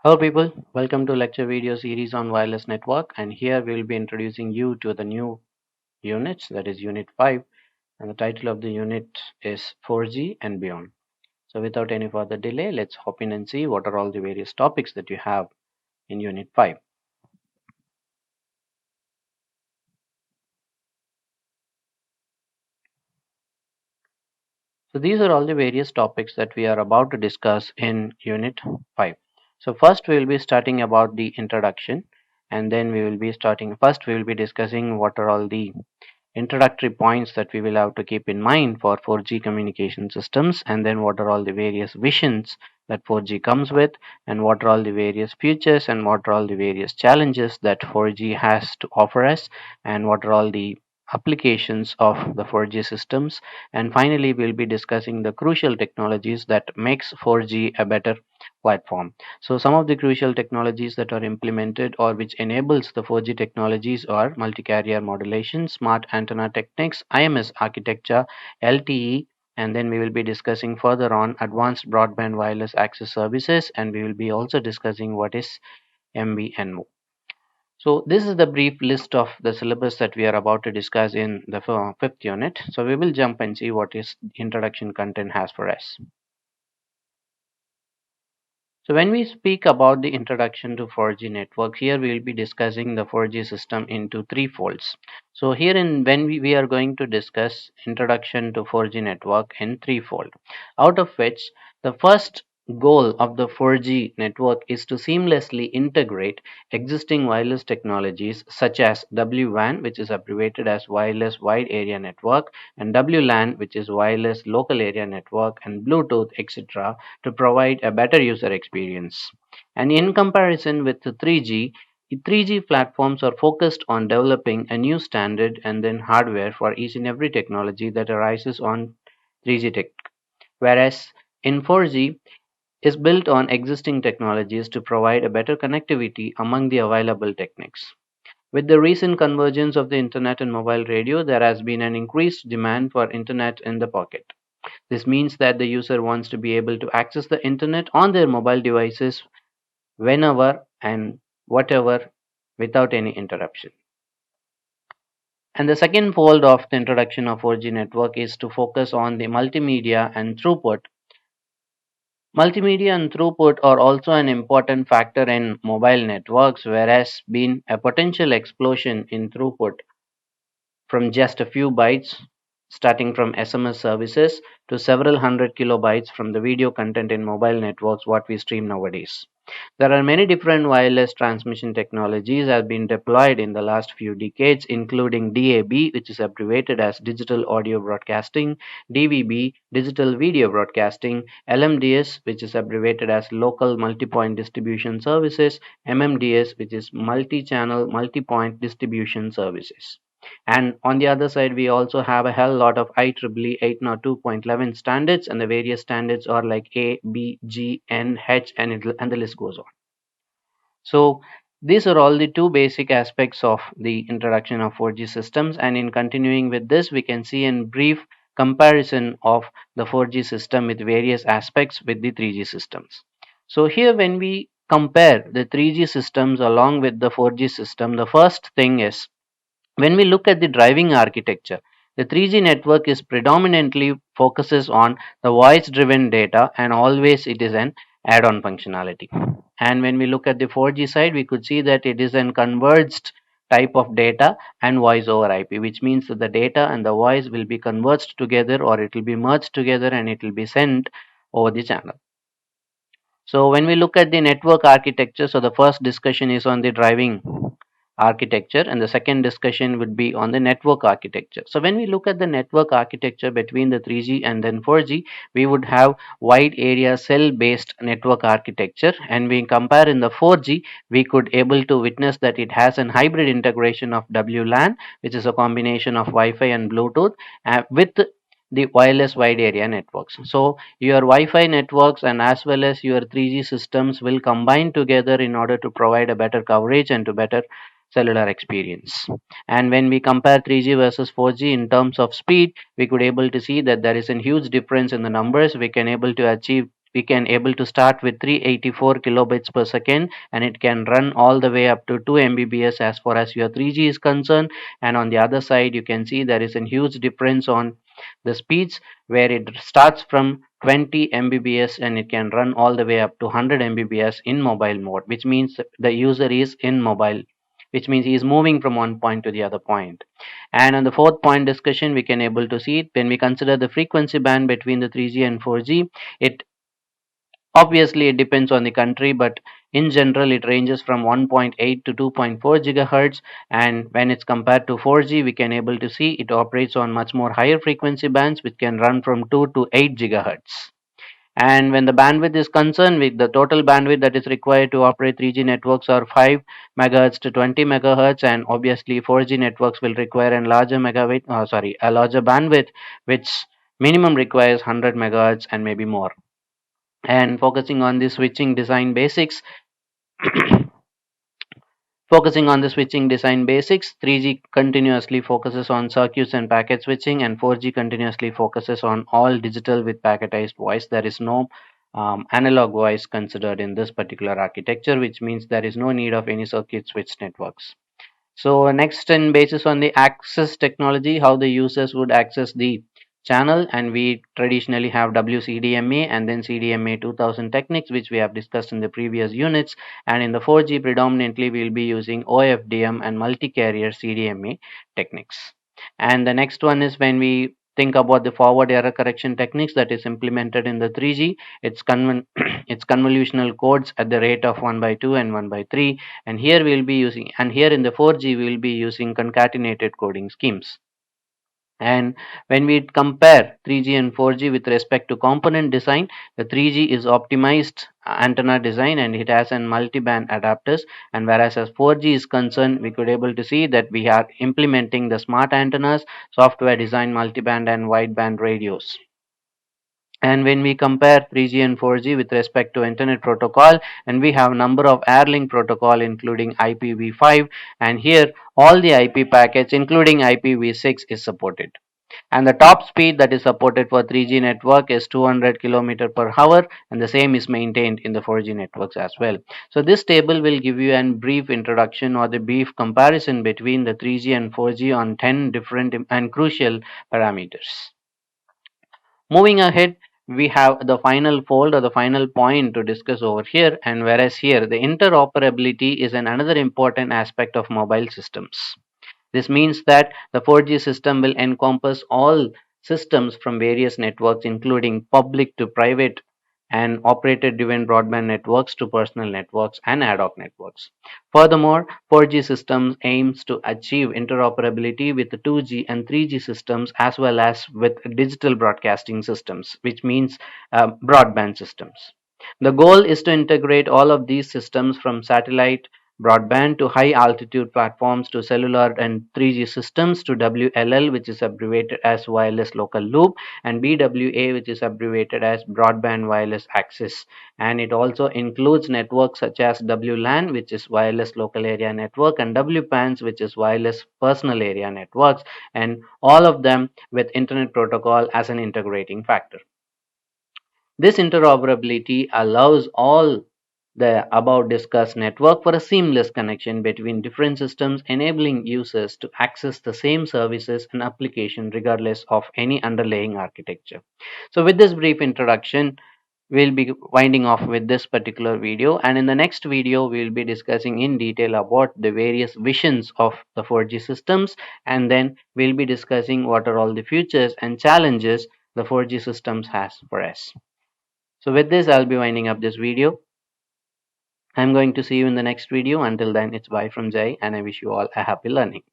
Hello people, welcome to lecture video series on wireless network, and here we will be introducing you to the new units, that is unit 5, and the title of the unit is 4G and beyond. So without any further delay, let's hop in and see what are all the various topics that you have in unit 5. So these are all the various topics that we are about to discuss in unit 5. So first we will be starting about the introduction, and then we will be discussing what are all the introductory points that we will have to keep in mind for 4G communication systems, and then what are all the various visions that 4G comes with, and what are all the various features, and what are all the various challenges that 4G has to offer us, and what are all the applications of the 4G systems. And finally we'll be discussing the crucial technologies that makes 4G a better platform. So some of the crucial technologies that are implemented or which enables the 4G technologies are multi-carrier modulation, smart antenna techniques, IMS architecture, LTE, and then we will be discussing further on advanced broadband wireless access services, and we will be also discussing what is MVNO. So this is the brief list of the syllabus that we are about to discuss in the fifth unit. So we will jump and see what is introduction content has for us. So when we speak about the introduction to 4G network, here we will be discussing the 4G system into three folds. So here in when we are going to discuss introduction to 4G network in threefold, out of which the first goal of the 4G network is to seamlessly integrate existing wireless technologies such as WWAN, which is abbreviated as wireless wide area network, and WLAN, which is wireless local area network, and Bluetooth, etc., to provide a better user experience. And in comparison with the 3G, the 3G platforms are focused on developing a new standard and then hardware for each and every technology that arises on 3G tech. Whereas in 4G is built on existing technologies to provide a better connectivity among the available techniques. With the recent convergence of the internet and mobile radio, there has been an increased demand for internet in the pocket. This means that the user wants to be able to access the internet on their mobile devices whenever and whatever without any interruption. And the second fold of the introduction of 4G network is to focus on the multimedia and throughput. Multimedia and throughput are also an important factor in mobile networks, whereas been a potential explosion in throughput from just a few bytes starting from SMS services to several hundred kilobytes from the video content in mobile networks what we stream nowadays. There are many different wireless transmission technologies have been deployed in the last few decades, including DAB, which is abbreviated as Digital Audio Broadcasting, DVB, Digital Video Broadcasting, LMDS, which is abbreviated as Local Multipoint Distribution Services, MMDS, which is Multi-Channel Multipoint Distribution Services. And on the other side, we also have a hell lot of IEEE 802.11 standards, and the various standards are like A, B, G, N, H, and the list goes on. So these are all the two basic aspects of the introduction of 4G systems. And in continuing with this, we can see in brief comparison of the 4G system with various aspects with the 3G systems. So here when we compare the 3G systems along with the 4G system, the first thing is when we look at the driving architecture, the 3G network is predominantly focuses on the voice driven data, and always it is an add-on functionality. And when we look at the 4G side, we could see that it is an converged type of data and voice over IP, which means that the data and the voice will be converged together, or it will be merged together, and it will be sent over the channel. So when we look at the network architecture, so the first discussion is on the driving architecture, and the second discussion would be on the network architecture. So when we look at the network architecture between the 3G and then 4G, we would have wide area cell based network architecture, and we compare in the 4G, we could able to witness that it has an hybrid integration of WLAN, which is a combination of Wi-Fi and Bluetooth, with the wireless wide area networks. So your Wi-Fi networks and as well as your 3G systems will combine together in order to provide a better coverage and to better cellular experience. And when we compare 3G versus 4G in terms of speed, we could able to see that there is a huge difference in the numbers. We can able to achieve we can able to start with 384 kilobits per second, and it can run all the way up to 2 mbps as far as your 3G is concerned. And on the other side, you can see there is a huge difference on the speeds, where it starts from 20 mbps and it can run all the way up to 100 mbps in mobile mode, which means the user is in mobile, which means he is moving from one point to the other point. And on the fourth point discussion, we can able to see when we consider the frequency band between the 3G and 4G, it obviously it depends on the country, but in general it ranges from 1.8 to 2.4 gigahertz. And when it's compared to 4G, we can able to see it operates on much more higher frequency bands, which can run from 2 to 8 gigahertz. And when the bandwidth is concerned, with the total bandwidth that is required to operate 3G networks are 5 megahertz to 20 megahertz, and obviously 4G networks will require a larger bandwidth, which minimum requires 100 megahertz and maybe more. And focusing on the switching design basics, 3G continuously focuses on circuits and packet switching, and 4G continuously focuses on all digital with packetized voice. There is no analog voice considered in this particular architecture, which means there is no need of any circuit switch networks. So next, in basis on the access technology, how the users would access the channel, and we traditionally have WCDMA and then CDMA 2000 techniques, which we have discussed in the previous units. And in the 4G, predominantly we'll be using OFDM and multi-carrier CDMA techniques. And the next one is when we think about the forward error correction techniques that is implemented in the 3G, it's convolutional codes at the rate of 1 by 2 and 1 by 3. And here in the 4G we will be using concatenated coding schemes. And when we compare 3G and 4G with respect to component design, the 3G is optimized antenna design and it has an multi-band adapters, and whereas as 4G is concerned, we could able to see that we are implementing the smart antennas, software design multi-band and wideband radios. And when we compare 3G and 4G with respect to internet protocol, and we have number of airlink protocol including IPv5, and here all the IP packets including IPv6 is supported. And the top speed that is supported for 3G network is 200 km per hour, and the same is maintained in the 4G networks as well. So this table will give you a brief introduction or the brief comparison between the 3G and 4G on 10 different and crucial parameters. Moving ahead, we have the final fold or the final point to discuss over here, and whereas here the interoperability is another important aspect of mobile systems. This means that the 4G system will encompass all systems from various networks, including public to private and operator driven broadband networks to personal networks and ad hoc networks. Furthermore, 4G systems aims to achieve interoperability with the 2G and 3G systems as well as with digital broadcasting systems, which means broadband systems. The goal is to integrate all of these systems from satellite broadband to high altitude platforms to cellular and 3G systems to WLL, which is abbreviated as wireless local loop, and BWA, which is abbreviated as broadband wireless access. And it also includes networks such as WLAN, which is wireless local area network, and WPANs, which is wireless personal area networks, and all of them with internet protocol as an integrating factor. This interoperability allows all the above discussed network for a seamless connection between different systems, enabling users to access the same services and application regardless of any underlying architecture. So with this brief introduction, we'll be winding off with this particular video, and in the next video we'll be discussing in detail about the various visions of the 4G systems, and then we'll be discussing what are all the features and challenges the 4G systems has for us. So with this, I'll be winding up this video. I'm going to see you in the next video. Until then, it's bye from Jay, and I wish you all a happy learning.